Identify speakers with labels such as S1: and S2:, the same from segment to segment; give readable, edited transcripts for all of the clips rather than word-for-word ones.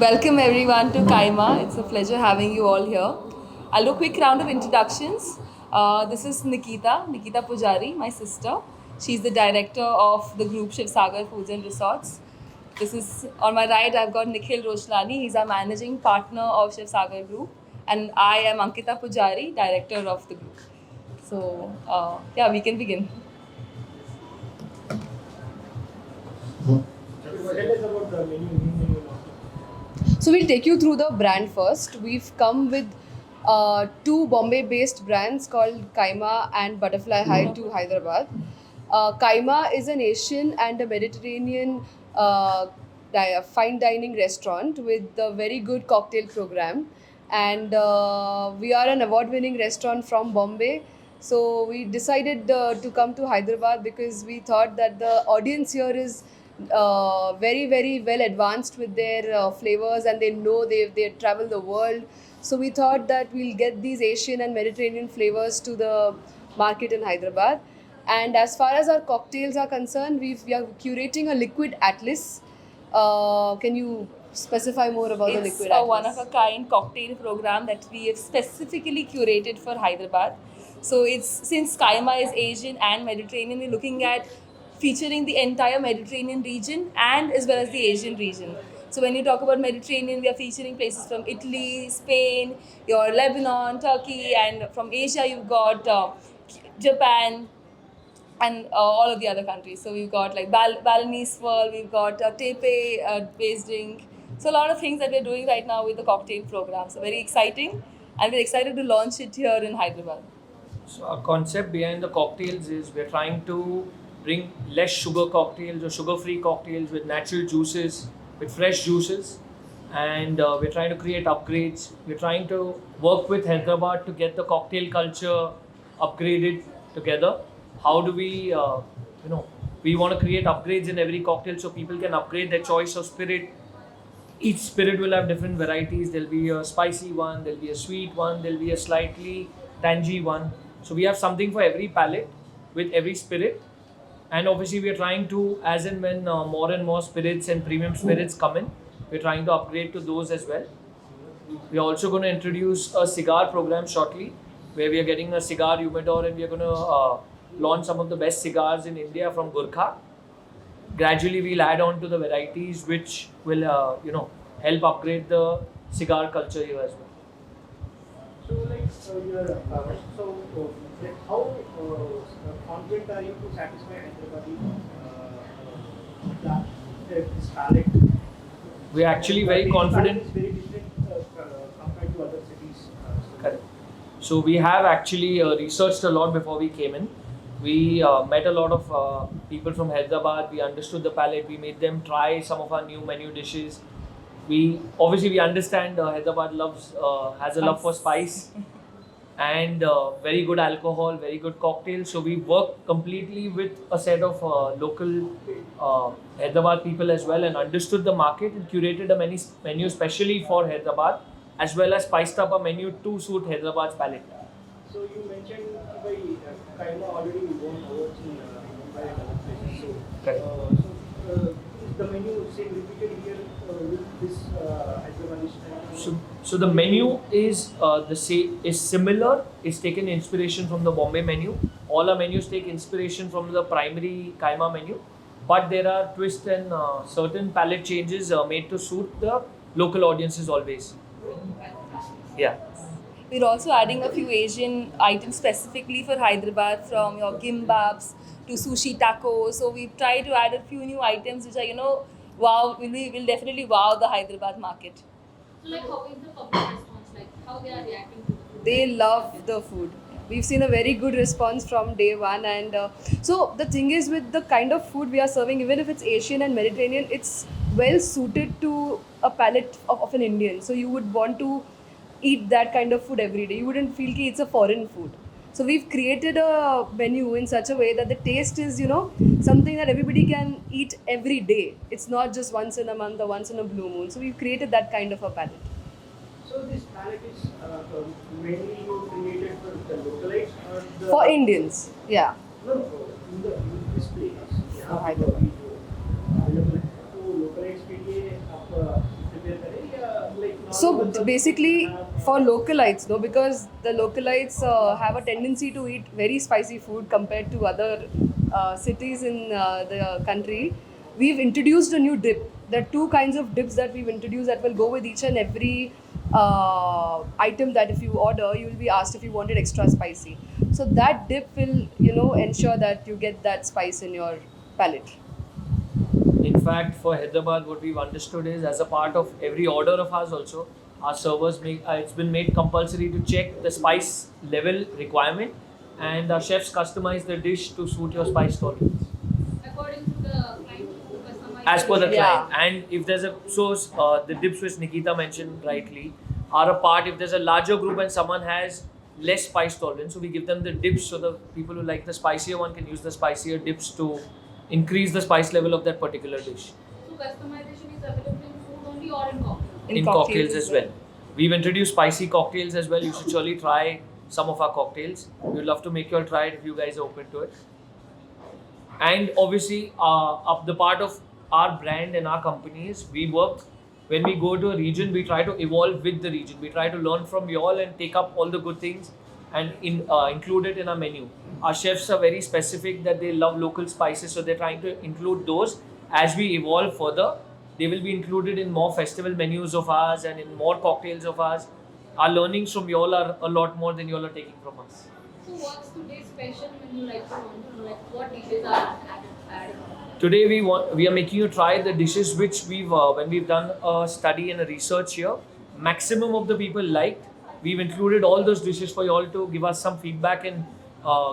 S1: Welcome everyone to Kaima. It's a pleasure having you all here. I'll do a quick round of introductions. This is Nikita Pujari, my sister. She's the director of the group Shiv Sagar Foods and Resorts. This is on my right. I've got Nikhil Roshlani. He's our managing partner of Shiv Sagar Group, and I am Ankita Pujari, director of the group. So yeah, we can begin. So we'll take you through the brand first. We've come with two Bombay-based brands called Kaima and Butterfly High to Hyderabad. Kaima is an Asian and a Mediterranean fine dining restaurant with a very good cocktail program. And we are an award-winning restaurant from Bombay. So we decided to come to Hyderabad because we thought that the audience here is very very well advanced with their flavors, and they know they travel the world. So we thought that we'll get these Asian and Mediterranean flavors to the market in Hyderabad. And as far as our cocktails are concerned, we are curating a liquid atlas. Can you specify more about the liquid atlas? It's a one of a kind cocktail program that we have specifically curated for Hyderabad. So it's since Kaima is Asian and Mediterranean, we're looking at featuring the entire Mediterranean region and as well as the Asian region. So when you talk about Mediterranean, we are featuring places from Italy, Spain, your Lebanon, Turkey, and from Asia you've got Japan and all of the other countries. So we've got like Balinese swirl, we've got tepe based drink. So a lot of things that we're doing right now with the cocktail program. So very exciting, and we're excited to launch it here in Hyderabad.
S2: So our concept behind the cocktails is we're trying to bring less sugar cocktails or sugar-free cocktails with natural juices, with fresh juices, and we're trying to create upgrades. We're trying to work with Hyderabad to get the cocktail culture upgraded together. How do we want to create upgrades in every cocktail so people can upgrade their choice of spirit. Each spirit will have different varieties. There'll be a spicy one, there'll be a sweet one, there'll be a slightly tangy one. So we have something for every palate with every spirit. And obviously we are trying to, as and when more and more spirits and premium spirits come in, we're trying to upgrade to those as well. We're also going to introduce a cigar program shortly, where we are getting a cigar humidor, and we are going to launch some of the best cigars in India from Gurkha. Gradually we'll add on to the varieties which will help upgrade the cigar culture here as well.
S3: How confident are you to satisfy Hyderabadi this palette?
S2: We are actually very confident.
S3: It's very different compared to other cities.
S2: Correct. So we have actually researched a lot before we came in. We met a lot of people from Hyderabad. We understood the palate. We made them try some of our new menu dishes. We understand Hyderabad has a love for spice and very good alcohol, very good cocktails. So we work completely with a set of local Hyderabad people as well, and understood the market and curated a menu especially for Hyderabad, as well as spiced up a menu to suit Hyderabad's palate.
S3: So you mentioned by Kaima already won awards in Mumbai and other places. So,
S2: Correct.
S3: Is the menu same repeated here with this Hyderabadi style?
S2: So the menu is similar. It's taken inspiration from the Bombay menu. All our menus take inspiration from the primary Kaima menu, but there are twists and certain palette changes made to suit the local audiences always. Yeah.
S1: We're also adding a few Asian items specifically for Hyderabad, from your gimbabs to sushi tacos. So we've tried to add a few new items which are, wow, will definitely wow the Hyderabad market.
S4: So, like, how is the public response? Like, how they are reacting to the food?
S1: They love the food. We've seen a very good response from day one, and so the thing is, with the kind of food we are serving, even if it's Asian and Mediterranean, it's well suited to a palate of an Indian. So you would want to eat that kind of food every day. You wouldn't feel it's a foreign food. So we've created a menu in such a way that the taste is, something that everybody can eat every day. It's not just once in a month or once in a blue moon. So we've created that kind of a palate.
S3: So this palette is mainly you created for the localites or the...
S1: For Indians, yeah.
S3: No, in this place.
S1: Hyderabad.
S3: तो localites के लिए आप prepare करें या
S1: So basically, for localites, no, because the localites have a tendency to eat very spicy food compared to other cities in the country. We've introduced a new dip. There are two kinds of dips that we've introduced that will go with each and every item that if you order, you will be asked if you want it extra spicy. So that dip will, ensure that you get that spice in your palate.
S2: In fact, for Hyderabad, what we've understood is as a part of every order of ours, also, our servers make it's been made compulsory to check the spice level requirement, and our chefs customize the dish to suit your spice tolerance
S4: According to the client who customize
S2: as per the
S4: dish.
S1: Yeah.
S2: client. And if there's the dips which Nikita mentioned rightly are a part. If there's a larger group and someone has less spice tolerance, so we give them the dips so the people who like the spicier one can use the spicier dips to increase the spice level of that particular dish.
S4: So customization is available in food only or in cocktail?
S2: In cocktails as well. We've introduced spicy cocktails as well. You should surely try some of our cocktails. We'd love to make you all try it if you guys are open to it. And obviously, up the part of our brand and our companies, we work when we go to a region. We try to evolve with the region. We try to learn from you all and take up all the good things and include it in our menu. Our chefs are very specific that they love local spices, so they're trying to include those. As we evolve further, they will be included in more festival menus of ours and in more cocktails of ours. Our learnings from you all are a lot more than you all are taking from us.
S4: So what's today's special when you like to want to know like what dishes are added on?
S2: Today we are making you try the dishes which when we've done a study and a research here, maximum of the people liked. We've included all those dishes for you all to give us some feedback and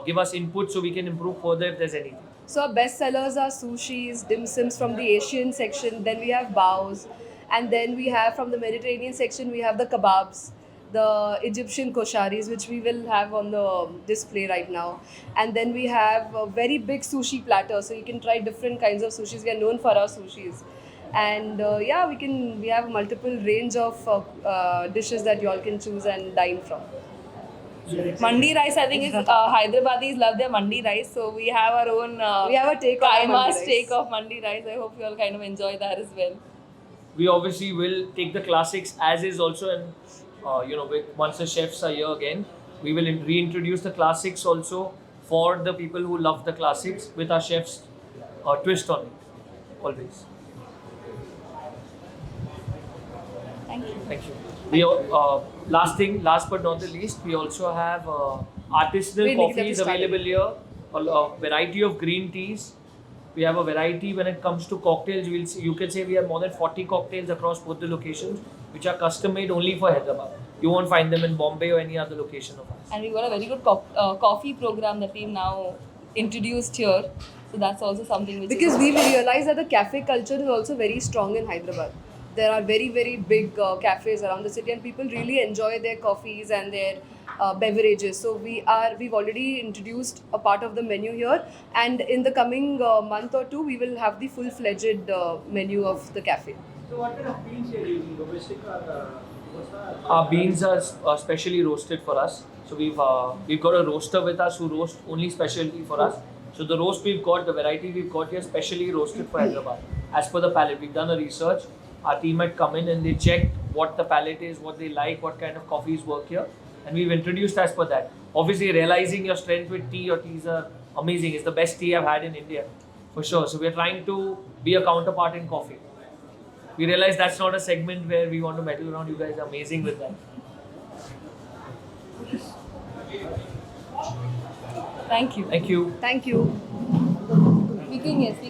S2: give us input so we can improve further if there's anything.
S1: So our best sellers are sushis, dim sums from the Asian section. Then we have baos, and then we have from the Mediterranean section we have the kebabs, the Egyptian kosharis, which we will have on the display right now. And then we have a very big sushi platter, so you can try different kinds of sushis. We are known for our sushis. And we have multiple range of dishes that you all can choose and dine from.
S5: Mandi rice, I think, is Hyderabadis love their mandi rice, so we have our own
S1: We have a take on
S5: Kaima's
S1: mandi rice.
S5: take of mandi rice. I hope you all kind of enjoy that as well.
S2: We obviously will take the classics as is also, and once the chefs are here again, we will reintroduce the classics also for the people who love the classics with our chefs twist on it always.
S5: Thank you.
S2: Thank you. We last but not the least, we also have artisanal
S1: Wait, Nikita,
S2: coffees
S1: please start.
S2: available here. A variety of green teas. We have a variety when it comes to cocktails. You can say we have more than 40 cocktails across both the locations, which are custom made only for Hyderabad. You won't find them in Bombay or any other location of ours.
S5: And we've got a very good coffee program that we've now introduced here. So that's also something which
S1: Because
S5: is
S1: we realized that the cafe culture is also very strong in Hyderabad. There are very, very big cafes around the city, and people really enjoy their coffees and their beverages. So we've already introduced a part of the menu here, and in the coming month or two, we will have the full-fledged menu of the cafe.
S3: So what kind of beans you're using? Domestic or what's the?
S2: Our beans are specially roasted for us. So we've got a roaster with us who roasts only specially for us. So the roast we've got, the variety we've got here, specially roasted for Hyderabad. As per the palate, we've done a research. Our team had come in and they checked what the palate is, what they like, what kind of coffees work here, and we've introduced as per that. Obviously, realizing your strength with tea, your teas are amazing. It's the best tea I've had in India, for sure. So we're trying to be a counterpart in coffee. We realize that's not a segment where we want to meddle around. You guys are amazing with that.
S5: Thank you.
S2: Thank you.
S1: Thank you.
S5: We can, yes,